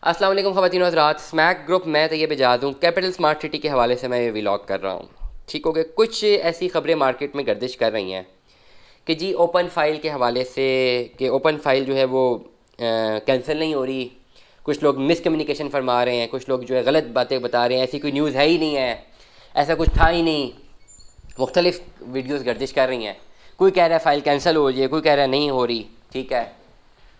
अस्सलाम वालेकुम ख़वातीन व हज़रात, स्मैक ग्रुप मैं तैयब इजाज़ हूँ। कैपिटल स्मार्ट सिटी के हवाले से मैं ये व्लॉग कर रहा हूँ। ठीक हो गया। कुछ ऐसी ख़बरें मार्केट में गर्दिश कर रही हैं कि जी ओपन फ़ाइल के हवाले से कि ओपन फ़ाइल जो है वो कैंसिल नहीं हो रही। कुछ लोग मिसकम्युनिकेशन फरमा रहे हैं, कुछ लोग जो है गलत बातें बता रहे हैं, ऐसी कोई न्यूज़ है ही नहीं है, ऐसा कुछ था ही नहीं। मुख्तलिफ़ वीडियोज़ गर्दिश कर रही हैं। कोई कह रहा है फ़ाइल कैंसिल हो रही है, कोई कह रहा है नहीं हो रही। ठीक है,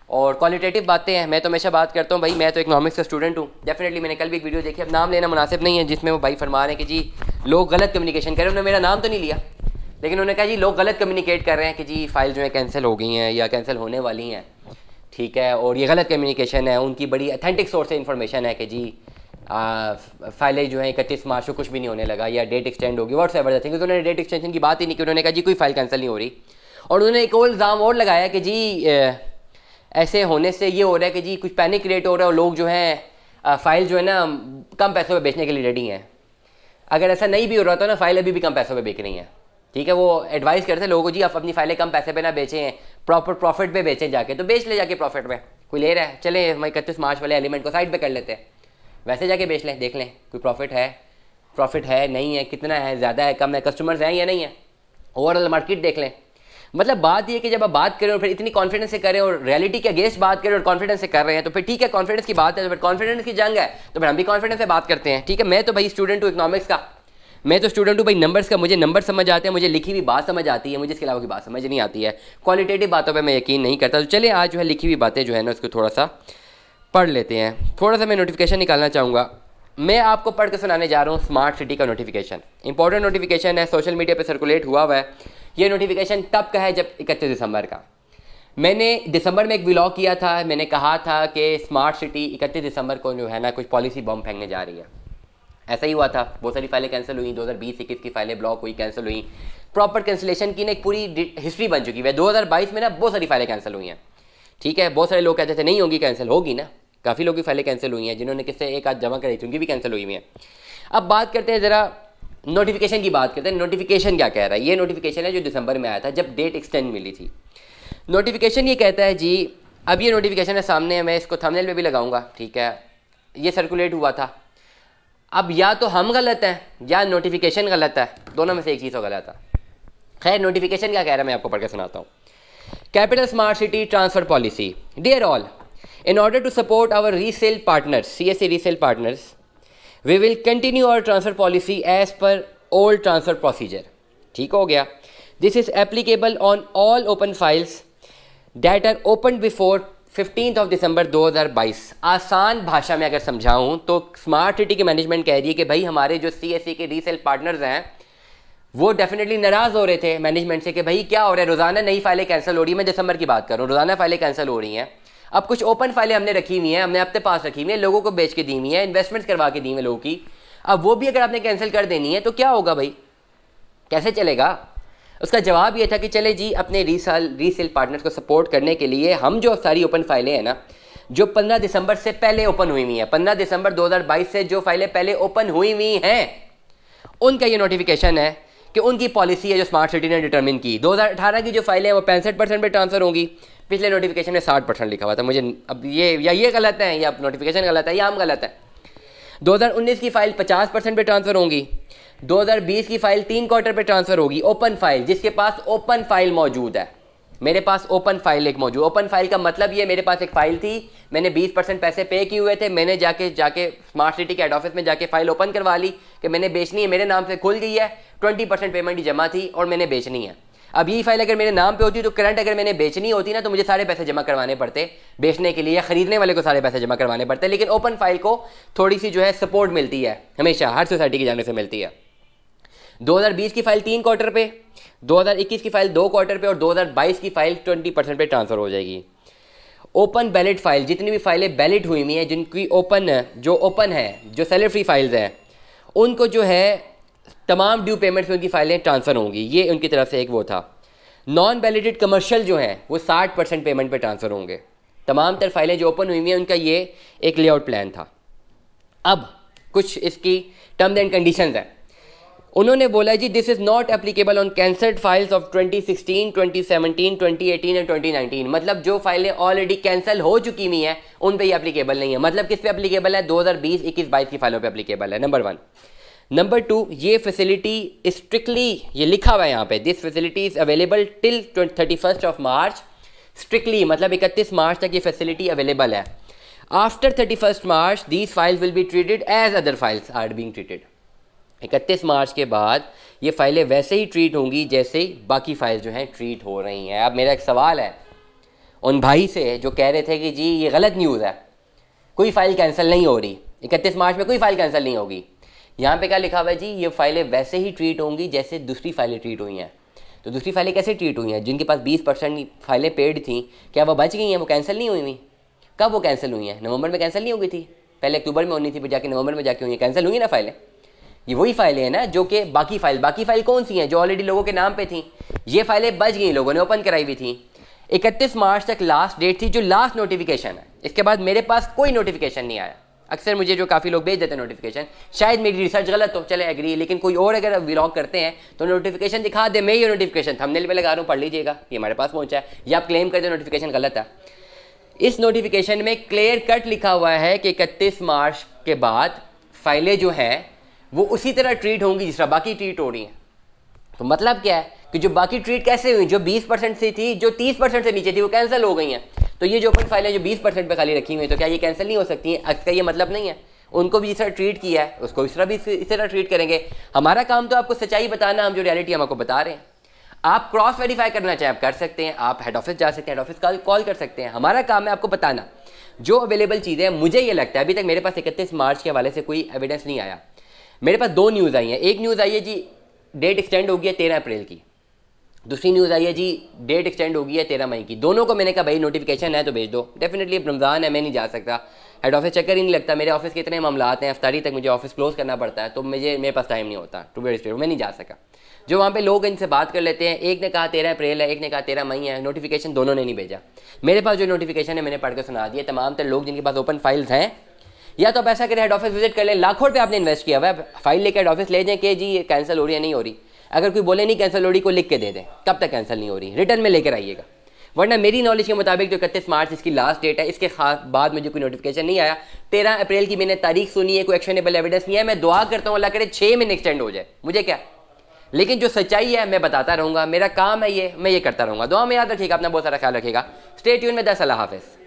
और क्वालिटेटिव बातें हैं। मैं तो हमेशा बात करता हूँ भाई, मैं तो इकनॉमिक्स का स्टूडेंट हूँ। डेफिनेटली मैंने कल भी एक वीडियो देखी, अब नाम लेना मुनासिब नहीं है, जिसमें वो भाई फरमा रहे हैं कि जी लोग गलत कम्युनिकेशन कर रहे हैं। उन्होंने मेरा नाम तो नहीं लिया, लेकिन उन्होंने कहा जी लोग गलत कम्युनिकेट कर रहे हैं कि जी फ़ाइल जो है कैंसिल हो गई हैं या कैंसिल होने वाली हैं। ठीक है, और ये गलत कम्युनिकेशन है। उनकी बड़ी अथेंटिक सोर्स से इन्फॉर्मेशन है कि जी फाइलें जो है 31 मार्च को कुछ भी नहीं होने लगा या डेट एक्सटेंड होगी, व्हाट्सएवर थिंग। तो उन्होंने डेट एक्सटेंशन की बात ही नहीं की। उन्होंने कहा जी कोई फाइल कैंसिल नहीं हो रही। और उन्होंने एक और इल्ज़ाम और लगाया कि जी ऐसे होने से ये हो रहा है कि जी कुछ पैनिक क्रिएट हो रहा है और लोग जो हैं फ़ाइल जो है ना कम पैसों पे बेचने के लिए रेडी हैं। अगर ऐसा नहीं भी हो रहा तो ना फ़ाइल अभी भी कम पैसों पे बिक रही हैं। ठीक है, वो एडवाइस करते हैं लोगों को जी आप अपनी फ़ाइलें कम पैसे पे ना बेचें, प्रॉपर प्रॉफिट पे बेचें जाके। तो बेच ले जाके प्रॉफिट में, कोई ले रहा है चले 31 मार्च वाले एलिमेंट को साइड पे कर लेते हैं, वैसे जाके बेच लें, देख लें कोई प्रॉफिट है नहीं है, कितना है, ज़्यादा है, कम है, कस्टमर्स हैं या नहीं है, ओवरऑल मार्केट देख लें। मतलब बात ये कि जब आप बात करें और फिर इतनी कॉन्फिडेंस से करें और रियलिटी के अगेंस्ट बात करें और कॉन्फिडेंस से कर रहे हैं तो फिर ठीक है, कॉन्फिडेंस की बात है, तो फिर कॉन्फिडेंस की जंग है, तो फिर हम भी कॉन्फिडेंस से बात करते हैं। ठीक है, मैं तो भाई स्टूडेंट हूँ इकनॉमिक्स का, मैं तो स्टूडेंट हूँ भाई नंबर्स का, मुझे नंबर समझ आते हैं, मुझे लिखी हुई बात समझ आती है, मुझे इसके अलावा की बात समझ नहीं आती है। क्वालिटेटिव बातों पर मैं यकीन नहीं करता। तो चलिए आज जो है लिखी हुई बातें जो है ना उसको थोड़ा सा पढ़ लेते हैं। थोड़ा सा मैं नोटिफिकेशन निकालना चाहूँगा। मैं आपको पढ़ के सुनाने जा रहा हूँ स्मार्ट सिटी का नोटिफिकेशन। इंपॉर्टेंट नोटिफिकेशन है, सोशल मीडिया पे सर्कुलेट हुआ है। ये नोटिफिकेशन तब का है जब 31 दिसंबर का। मैंने दिसंबर में एक व्लॉग किया था, मैंने कहा था कि स्मार्ट सिटी 31 दिसंबर को जो है ना कुछ पॉलिसी बम फेंकने जा रही है। ऐसा ही हुआ था, बहुत सारी फाइलें कैंसिल हुई, 2020-21 की फाइलें ब्लॉक हुई, कैंसिल हुई। प्रॉपर कैंसिलेशन की ना एक पूरी हिस्ट्री बन चुकी है। 2022 में ना बहुत सारी फाइलें कैंसिल हुई हैं। ठीक है, बहुत सारे लोग कहते थे नहीं होगी कैंसिल, होगी ना। काफ़ी लोगों की फाइलें कैंसिल हुई हैं, जिन्होंने किससे एक आध जमा कराई थी उनकी भी कैंसिल हुई हुई हैं। अब बात करते हैं ज़रा नोटिफिकेशन की बात करते हैं। नोटिफिकेशन क्या कह रहा है? ये नोटिफिकेशन है जो दिसंबर में आया था जब डेट एक्सटेंड मिली थी। नोटिफिकेशन ये कहता है जी, अब ये नोटिफिकेशन है सामने, मैं इसको थंबनेल में भी लगाऊंगा। ठीक है, ये सर्कुलेट हुआ था। अब या तो हम गलत हैं या नोटिफिकेशन गलत है, दोनों में से एक चीज़ तो गलत है। खैर, नोटिफिकेशन क्या कह रहा है मैं आपको पढ़ के सुनाता हूँ। Capital smart city transfer policy. Dear all, in order to support our resale partners, CSA resale partners, we will continue our transfer policy as per old transfer procedure. ठीक हो गया। This is applicable on all open files that are opened before 15th of December 2022। आसान भाषा में अगर समझाऊँ तो smart city की मैनेजमेंट कह रही है कि भाई हमारे जो CSA के रीसेल पार्टनर्स हैं वो डेफिनेटली नाराज़ हो रहे थे मैनेजमेंट से कि भाई क्या हो रहा है, रोज़ाना नई फाइलें कैंसिल हो रही है। मैं दिसंबर की बात कर रहा हूँ, रोज़ाना फाइलें कैंसिल हो रही हैं। अब कुछ ओपन फाइलें हमने रखी हुई हैं, हमने अपने पास रखी हुई हैं, लोगों को बेच के दी हुई हैं, इन्वेस्टमेंट्स करवा के दी हुई हैं लोगों की। अब वो भी अगर आपने कैंसिल कर देनी है तो क्या होगा भाई, कैसे चलेगा? उसका जवाब ये था कि चले जी अपने रीसेल पार्टनर्स को सपोर्ट करने के लिए हम जो सारी ओपन फाइलें हैं ना जो 15 दिसंबर से पहले ओपन हुई हुई हैं, 15 दिसंबर 2022 से जो फाइलें पहले ओपन हुई हुई हैं, उनका ये नोटिफिकेशन है कि उनकी पॉलिसी है जो स्मार्ट सिटी ने डिटरमिन की। 2018 की जो फाइलें हैं वो 65% पे ट्रांसफ़र होंगी। पिछले नोटिफिकेशन में 60% लिखा हुआ था। मुझे अब ये गलत है या नोटिफिकेशन गलत है या हम गलत है। 2019 की फ़ाइल 50% पे ट्रांसफ़र होंगी। 2020 की फ़ाइल 3 क्वार्टर पे ट्रांसफ़र होगी। ओपन फाइल, जिसके पास ओपन फाइल मौजूद है, मेरे पास ओपन फाइल एक मौजूद। ओपन फाइल का मतलब ये, मेरे पास एक फ़ाइल थी, मैंने 20% पैसे पे किए हुए थे, मैंने जाके स्मार्ट सिटी के हेड ऑफिस में जाके फ़ाइल ओपन करवा ली कि मैंने बेचनी है, मेरे नाम से खुल गई है, 20% पेमेंट ही जमा थी और मैंने बेचनी है। अब यही फाइल अगर मेरे नाम पे होती तो करंट अगर मैंने बेचनी होती ना तो मुझे सारे पैसे जमा करवाने पड़ते बेचने के लिए, या खरीदने वाले को सारे पैसे जमा करवाने पड़ते। लेकिन ओपन फाइल को थोड़ी सी जो है सपोर्ट मिलती है, हमेशा हर सोसाइटी की जाने से मिलती है। 2020 की फाइल 3 क्वार्टर पे, 2021 की फाइल 2 क्वार्टर पे और 2022 की फाइल 20% पे ट्रांसफ़र हो जाएगी। ओपन बैलेट फाइल, जितनी भी फाइलें बैलेट हुई हुई हैं, जिनकी ओपन है, जो सेलर फ्री फाइल्स हैं, उनको जो है तमाम ड्यू पेमेंट्स में उनकी फाइलें ट्रांसफ़र होंगी। ये उनकी तरफ से एक वो था। नॉन बैलेटेड कमर्शियल जो हैं वो 60% पेमेंट पे ट्रांसफ़र होंगे। तमाम तर फाइलें जो ओपन हुई हैं उनका ये एक लेआउट प्लान था। अब कुछ इसकी टर्म्स एंड कंडीशंस हैं। उन्होंने बोला ji this is not applicable on cancelled files of 2016, 2017, 2018 and 2019। मतलब जो फाइलें ऑलरेडी कैंसिल हो चुकी हुई हैं उन पे ये एप्लीकेबल नहीं है। मतलब किस पे एप्लीकेबल है? 2020, 21, 22 की फाइलों पे एप्लीकेबल है, नंबर 1। नंबर 2, ये फैसिलिटी स्ट्रिक्टली, ये लिखा हुआ है यहाँ पे, this facility is available till 31 March. Strictly मतलब 31 मार्च तक ये फैसिलिटी अवेलेबल है। After 31 March these files will be treated as other files are being treated. 31 March के बाद ये फाइलें वैसे ही ट्रीट होंगी जैसे बाकी फाइल्स जो हैं ट्रीट हो रही हैं। अब मेरा एक सवाल है उन भाई से जो कह रहे थे कि जी ये गलत न्यूज़ है, कोई फ़ाइल कैंसिल नहीं हो रही, 31 मार्च में कोई फ़ाइल कैंसिल नहीं होगी। यहाँ पे क्या लिखा हुआ है जी? ये फाइलें वैसे ही ट्रीट होंगी जैसे दूसरी फाइलें ट्रीट हुई हैं। तो दूसरी फाइलें कैसे ट्रीट हुई हैं? जिनके पास 20% फाइलें पेड थी, क्या वो बच गई हैं? वो कैंसिल नहीं हुई हुई? कब वो कैंसिल हुई हैं? नवंबर में कैंसिल नहीं हो गई थी, पहले अक्टूबर में होनी थी, फिर जाके नवंबर में जाके हुई हैं, कैंसिल हुई ना फाइलें। ये वही फाइलें हैं ना जो कि बाकी फाइल कौन सी हैं? जो ऑलरेडी लोगों के नाम पे थी। ये फाइलें बच गई, लोगों ने ओपन कराई हुई थी। 31 मार्च तक लास्ट डेट थी, जो लास्ट नोटिफिकेशन है। इसके बाद मेरे पास कोई नोटिफिकेशन नहीं आया। अक्सर मुझे जो काफ़ी लोग भेज देते हैं नोटिफिकेशन, शायद मेरी रिसर्च गलत हो, चले एग्री, लेकिन कोई और अगर व्लॉग करते हैं तो नोटिफिकेशन दिखा दे, मैं ये नोटिफिकेशन थंबनेल पे लगा रहा हूँ, पढ़ लीजिएगा, ये हमारे पास पहुँचा है, या आप क्लेम करते नोटिफिकेशन गलत है। इस नोटिफिकेशन में क्लियर कट लिखा हुआ है कि 31 मार्च के बाद फाइलें जो हैं वो उसी तरह ट्रीट होंगी जिस तरह बाकी ट्रीट हो रही हैं। तो मतलब क्या है कि जो बाकी ट्रीट कैसे हुई, जो 20% से थी, जो 30% से नीचे थी, वो कैंसिल हो गई हैं। तो ये जो ओपन फाइलें जो 20% पे खाली रखी हुई हैं, तो क्या ये कैंसिल नहीं हो सकती हैं? इसका ये मतलब नहीं है। उनको भी जिस तरह ट्रीट किया है उसको इस तरह भी इस तरह ट्रीट करेंगे। हमारा काम तो आपको सच्चाई बताना, हम जो रियलिटी हम आपको बता रहे हैं। आप क्रॉस वेरीफाई करना चाहें आप कर सकते हैं, आप हेड ऑफिस जा सकते हैं, हेड ऑफिस कॉल कर सकते हैं। हमारा काम है आपको बताना जो अवेलेबल चीज़ें। मुझे ये लगता है अभी तक मेरे पास 31 मार्च के हवाले से कोई एविडेंस नहीं आया। मेरे पास 2 न्यूज़ आई हैं। एक न्यूज़ आई है जी डेट एक्सटेंड हो गई है 13 अप्रैल की, दूसरी न्यूज़ आई है जी डेट एक्सटेंड हो गई है 13 मई की। दोनों को मैंने कहा भाई नोटिफिकेशन है तो भेज दो। डेफिनेटली रमज़ान है, मैं नहीं जा सकता, हेड ऑफिस चक्कर ही नहीं लगता, मेरे ऑफिस के इतने मामलात हैं, अफ्तारी तक मुझे ऑफिस क्लोज करना पड़ता है, तो मेरे पास टाइम नहीं होता, टू बी स्ट्रेट मैं नहीं जा सका। जो वहाँ पे लोग इनसे बात कर लेते हैं, एक ने कहा 13 अप्रैल है, एक ने कहा 13 मई है, नोटिफिकेशन दोनों ने नहीं भेजा। मेरे पास जो नोटिफिकेशन है मैंने पढ़ के सुना दिया। तमाम तर लोग जिनके पास ओपन फाइल्स हैं, या तो आप ऐसा करें हेड ऑफिस विजिट कर लें, लाखों रुपये आपने इन्वेस्ट किया हुआ है, फाइल लेकर हेड ऑफिस ले जाएं कि जी ये कैंसिल हो रही है नहीं हो रही। अगर कोई बोले नहीं कैंसिल हो रही, को लिख के दे दें कब तक कैंसिल नहीं हो रही, रिटर्न में लेकर आइएगा। वरना मेरी नॉलेज के मुताबिक जो 31 मार्च इसकी लास्ट डेट है, इसके बाद मुझे कोई नोटिफिकेशन नहीं आया। 13 अप्रैल की मैंने तारीख सुनी है, कोई एक्शनेबल एविडेंस नहीं है। मैं दुआ करता हूँ अल्लाह करे 6 महीने एक्सटेंड हो जाए, मुझे क्या, लेकिन जो सच्चाई है मैं बताता रहूँगा, मेरा काम है ये, मैं ये करता रहूँगा। दुआ में याद रखिएगा, अपना बहुत सारा ख्याल रखिएगा। स्टे ट्यून में 10 अल्लाह हाफिज़।